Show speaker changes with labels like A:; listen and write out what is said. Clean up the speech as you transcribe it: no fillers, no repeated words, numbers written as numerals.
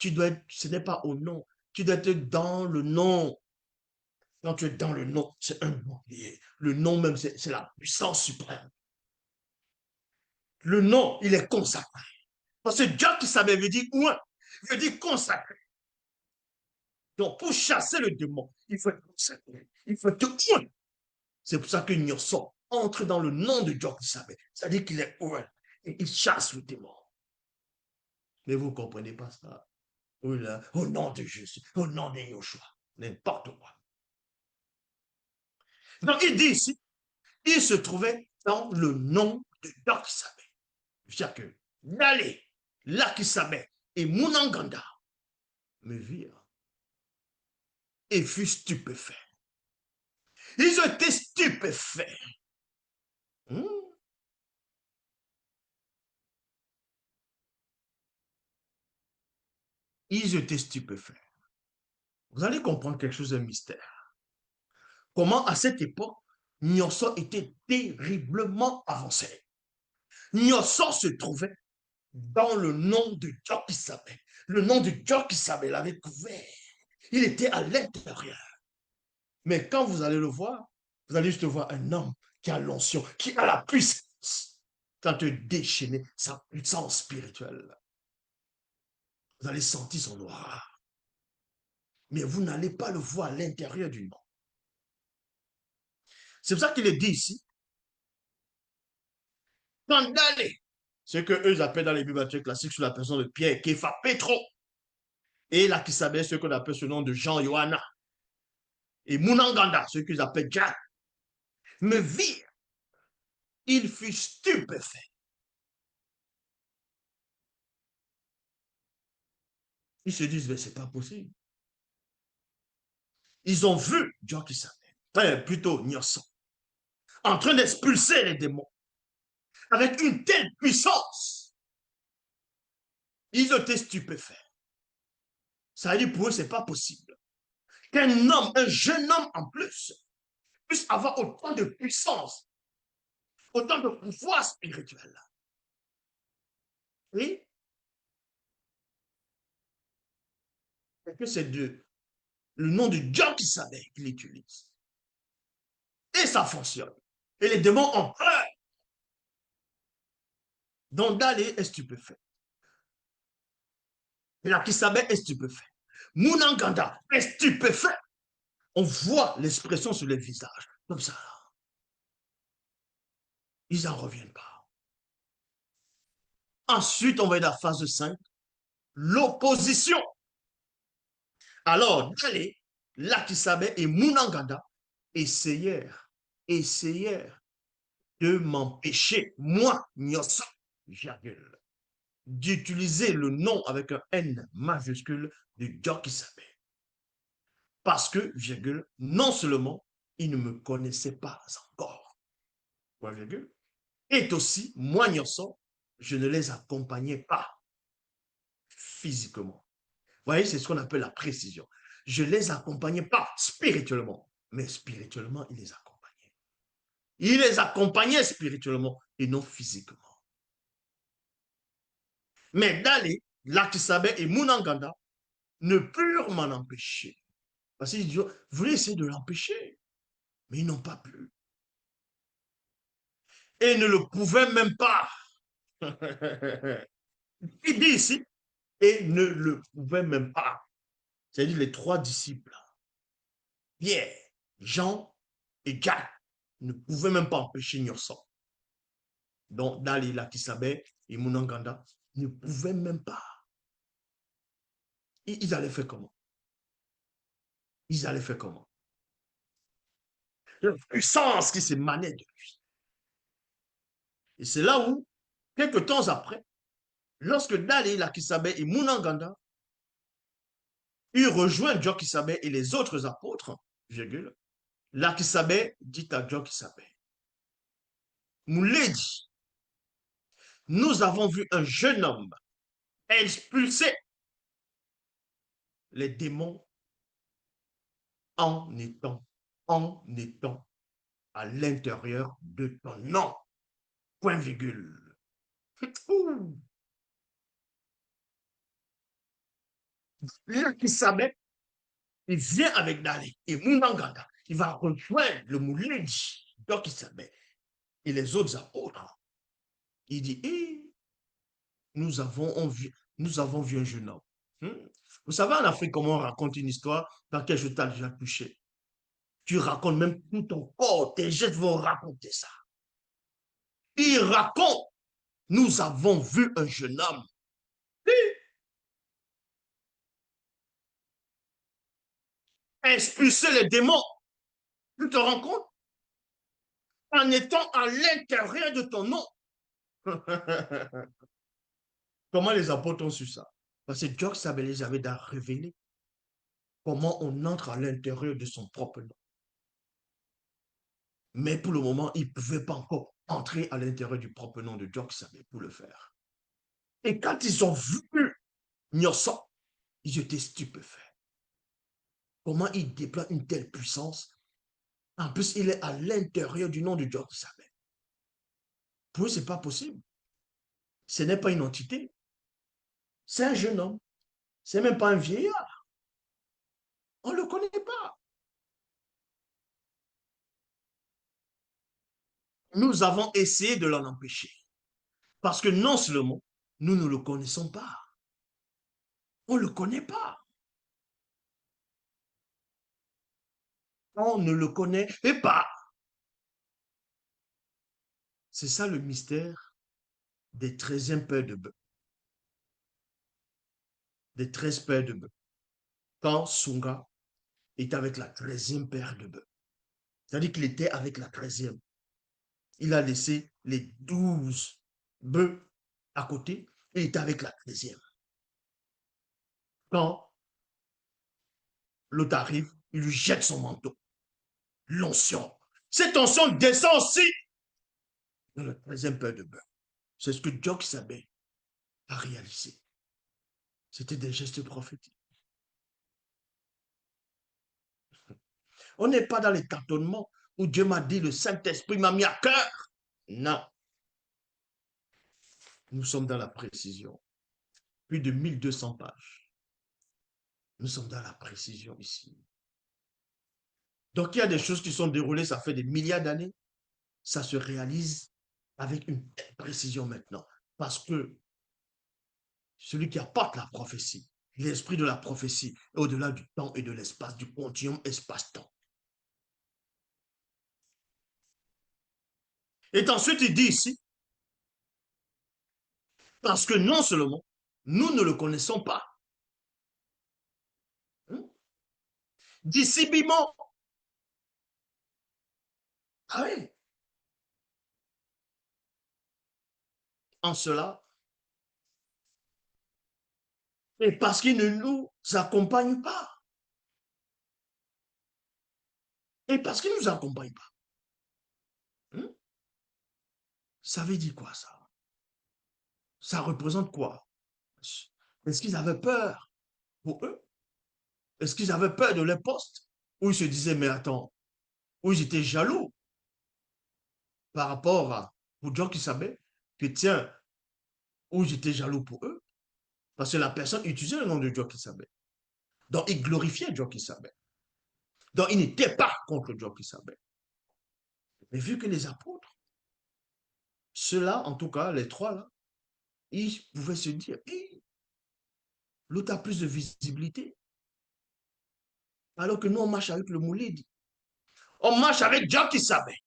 A: ce n'est pas au nom, tu dois être dans le nom. Quand tu es dans le nom, c'est un nom. Le nom même, c'est la puissance suprême. Le nom, il est consacré. Parce que Dieu qui savait veut dire ouin, veut dire consacré. Donc, pour chasser le démon, il faut être consacré. Il faut être ouin. C'est pour ça que Nyoso entre dans le nom de Dieu qui savait. C'est-à-dire qu'il est ouin. Et il chasse le démon. Mais vous ne comprenez pas ça. Oh là, au nom de Jésus, au nom de Yoshua, n'importe quoi. Donc, il dit ici, il se trouvait dans le nom de Dieu qui savait. C'est-à-dire que Nale, Lakisabe et Munanganda me virent et furent stupéfaits. Ils ont été stupéfaits. Hmm. Ils étaient stupéfaits. Vous allez comprendre quelque chose de mystère. Comment à cette époque, Nyoso était terriblement avancé. Nyoso se trouvait dans le nom de Dieu qui savait. Le nom de Dieu qui savait l'avait couvert. Il était à l'intérieur. Mais quand vous allez le voir, vous allez juste voir un homme qui a l'onction, qui a la puissance. Quand tu déchaîner sa puissance spirituelle, vous allez sentir son aura. Mais vous n'allez pas le voir à l'intérieur du nom. C'est pour ça qu'il est dit ici, quand d'aller, ce que eux appellent dans les Bibles classiques sous la personne de Pierre, Képha, Pétro, et là qui savait ce qu'on appelle ce nom de Jean, Johanna, et Munanganda, ce qu'ils appellent Jack, me virent, il fut stupéfait. Ils se disent, mais c'est pas possible. Ils ont vu Dieu qui savait, plutôt Nyoso, en train d'expulser les démons avec une telle puissance. Ils ont été stupéfaits. Ça veut dire pour eux, c'est pas possible. Qu'un homme, un jeune homme en plus, puisse avoir autant de puissance, autant de pouvoir spirituel. Oui, et que c'est le nom de Dieu qui savait qu'il utilise. Et ça fonctionne. Et les démons ont peur. Donc Dalé est stupéfait. Et la Kisabé est stupéfait. Munanganda est stupéfait. On voit l'expression sur les visages. Comme ça. Ils n'en reviennent pas. Ensuite, on va à la phase 5, l'opposition. Alors, Dalé, Lakisabe et Munanganda essayèrent de m'empêcher, moi, Nyosa, virgule, d'utiliser le nom avec un N majuscule de Djokisabe. Parce que, virgule, non seulement ils ne me connaissaient pas encore, point virgule, et aussi, moi, Nyosa, je ne les accompagnais pas physiquement. Vous voyez, c'est ce qu'on appelle la précision. Je ne les accompagnais pas spirituellement, mais spirituellement, il les accompagnait. Il les accompagnait spirituellement et non physiquement. Mais Dali, Lakisabe et Munanganda ne purent m'en empêcher. Parce qu'ils voulaient essayer de l'empêcher, mais ils n'ont pas pu. Et ne le pouvaient même pas. Il dit ici, et ne le pouvaient même pas. C'est-à-dire les trois disciples, Pierre, Jean et Jacques, ne pouvaient même pas empêcher Nyosan. Donc, Dali, Lakisabe et Munanganda ne pouvaient même pas. Ils allaient faire comment? Ils allaient faire comment? La puissance qui s'émanait de lui. Et c'est là où, quelques temps après, lorsque Dali, Lakisabe et Munanganda eurent rejoint Jokisabe et les autres apôtres, virgule, Lakisabe dit à Jokisabe, Mouledi, nous avons vu un jeune homme expulser les démons en étant à l'intérieur de ton nom. Point virgule. Ouh. Là, qui savait, il vient avec Dali et Mounanganda. Il va rejoindre le Mouledi, donc il savait, et les autres apôtres. Il dit, nous avons vu un jeune homme. Hmm? Vous savez, en Afrique, comment on raconte une histoire dans laquelle je t'ai déjà touché. Tu racontes même tout ton corps, tes gestes vont raconter ça. Il raconte, nous avons vu un jeune homme expulser les démons. Tu te rends compte? En étant à l'intérieur de ton nom. Comment les apôtres ont su ça? Parce que Dieu savait les avait révélé comment on entre à l'intérieur de son propre nom. Mais pour le moment, ils ne pouvaient pas encore entrer à l'intérieur du propre nom de Dieu qui savait pour le faire. Et quand ils ont vu Nyosso, ils étaient stupéfaits. Comment il déploie une telle puissance? En plus, il est à l'intérieur du nom de Dieu qui savait. Pour eux, ce n'est pas possible. Ce n'est pas une entité. C'est un jeune homme. Ce n'est même pas un vieillard. On ne le connaît pas. Nous avons essayé de l'en empêcher. Parce que non seulement nous ne le connaissons pas, on ne le connaît pas. On ne le connaît pas. C'est ça le mystère des 13e paires de bœufs, des 13 paires de bœufs. Quand Sunga est avec la 13e paire de bœufs, c'est-à-dire qu'il était avec la 13e, il a laissé les 12 bœufs à côté et il est avec la 13e. Quand l'autre arrive, il lui jette son manteau, l'onction. Cette onction descend aussi dans la 13e paire de bœufs. C'est ce que Jock Sabé a réalisé. C'était des gestes prophétiques. On n'est pas dans les tâtonnements où Dieu m'a dit, le Saint-Esprit m'a mis à cœur. Non. Nous sommes dans la précision. Plus de 1200 pages. Nous sommes dans la précision ici. Donc, il y a des choses qui sont déroulées, ça fait des milliards d'années. Ça se réalise avec une telle précision maintenant. Parce que celui qui apporte la prophétie, l'esprit de la prophétie, est au-delà du temps et de l'espace, du continuum espace-temps. Et ensuite, il dit ici, parce que non seulement nous ne le connaissons pas, hein, dissibiment. Ah oui. En cela, et parce qu'il ne nous accompagne pas. Et parce qu'il ne nous accompagne pas. Hein? Ça veut dire quoi ça? Ça représente quoi? Est-ce qu'ils avaient peur pour eux? Est-ce qu'ils avaient peur de leur poste? Ou ils se disaient, mais attends, ou ils étaient jaloux par rapport à, pour Dieu qui savait que tiens, ou ils étaient jaloux pour eux, parce que la personne utilisait le nom de Dieu qui savait. Donc, il glorifiait Dieu qui savait. Donc, il n'était pas contre Dieu qui savait. Mais vu que les apôtres, ceux-là, en tout cas, les trois là, ils pouvaient se dire, hey, l'autre a plus de visibilité. Alors que nous, on marche avec le Moulidi. On marche avec Dieu qui savait.